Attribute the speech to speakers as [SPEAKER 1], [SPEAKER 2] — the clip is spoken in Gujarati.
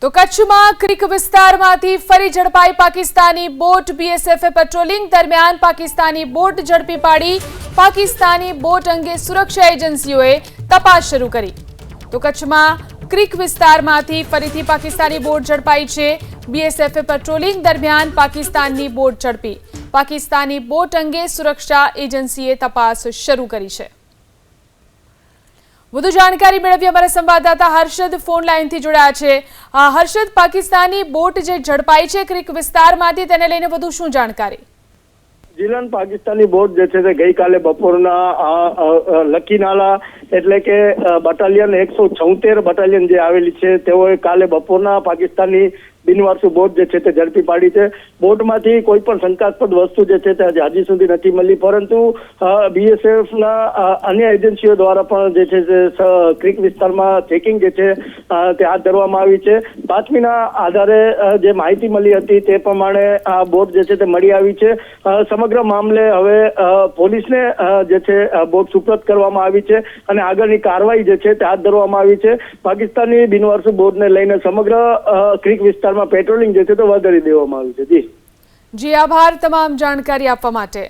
[SPEAKER 1] તો કચ્છમાં ક્રિક વિસ્તારમાંથી ફરી ઝડપાઈ પાકિસ્તાની બોટ। બીએસએફે પેટ્રોલિંગ દરમિયાન પાકિસ્તાની બોટ ઝડપી પાડી। પાકિસ્તાની બોટ અંગે સુરક્ષા એજન્સીઓએ તપાસ શરૂ કરી। તો કચ્છમાં ક્રિક વિસ્તારમાંથી ફરીથી પાકિસ્તાની બોટ ઝડપાઈ છે। બીએસએફે પેટ્રોલિંગ દરમિયાન પાકિસ્તાની બોટ ઝડપી। પાકિસ્તાની બોટ અંગે સુરક્ષા એજન્સીએ તપાસ શરૂ કરી છે। વધુ જાણકારી મેળવી અમારા સંવાદદાતા હર્ષદ ફોન લાઈનથી જોડાયા છે। હર્ષદ, પાકિસ્તાની બોટ જે ઝડપાઈ છે ક્રિક વિસ્તારમાંથી, તેને લઈને વધુ શું જાણકારી?
[SPEAKER 2] જીલન, પાકિસ્તાની બોટ જે છે તે ગઈકાલે બપોરના લકીનાલા એટલે કે બટાલિયન 176 બટાલિયન જે આવેલી છે તેઓએ કાલે બપોરના પાકિસ્તાની બિનવારસુ બોટ જે છે તે ઝડપી પાડી છે। બોટમાંથી કોઈ પણ શંકાસ્પદ વસ્તુ જે છે તે હજી સુધી નથી મળી, પરંતુ બીએસએફના અન્ય એજન્સીઓ દ્વારા પણ જે છે તે ક્રિક વિસ્તારમાં ચેકિંગ જે છે તે હાથ ધરવામાં આવી છે। બાતમીના આધારે જે માહિતી મળી હતી તે પ્રમાણે આ બોટ જે છે તે મળી આવી છે। સમગ્ર મામલે હવે પોલીસને જે છે બોટ સુપ્રત કરવામાં આવી છે અને આગળની કાર્યવાહી જે છે તે હાથ ધરવામાં આવી છે। પાકિસ્તાની બિનવારસુ બોટને લઈને સમગ્ર ક્રિક વિસ્તારમાં પેટ્રોલિંગ જે છે તે વધારી દેવામાં આવ્યું છે। જી
[SPEAKER 1] આભાર તમામ જાણકારી આપવા માટે।